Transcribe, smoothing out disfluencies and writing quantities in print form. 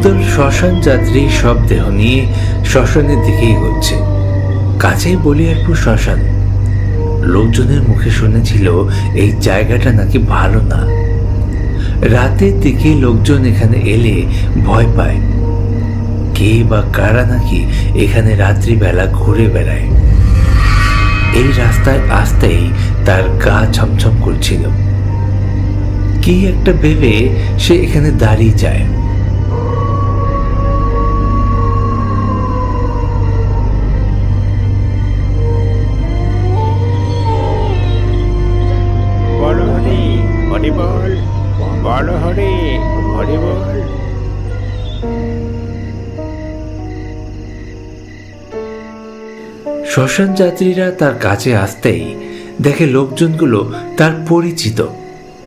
একদল শ্মশান যাত্রী সব দেহ নিয়ে শ্মশানের দিকে এগোচ্ছে। কাছেই বলিয়ারপুর শ্মশান। লোকজনের মুখে শুনেছিল এই জায়গাটা নাকি ভালো না। রাতের দিকে লোকজন এখানে এলে ভয় পায়। কে বা কারা নাকি এখানে রাত্রিবেলা ঘুরে বেড়ায়। এই রাস্তায় আসতেই তার গা ছমছম করছিল। কি একটা ভেবে সে এখানে দাঁড়িয়ে যায়। বল হরি হরি বল, বল হরি হরি বল। শ্মশান যাত্রীরা তার কাছে আসতেই দেখে লোকজনগুলো তার পরিচিত।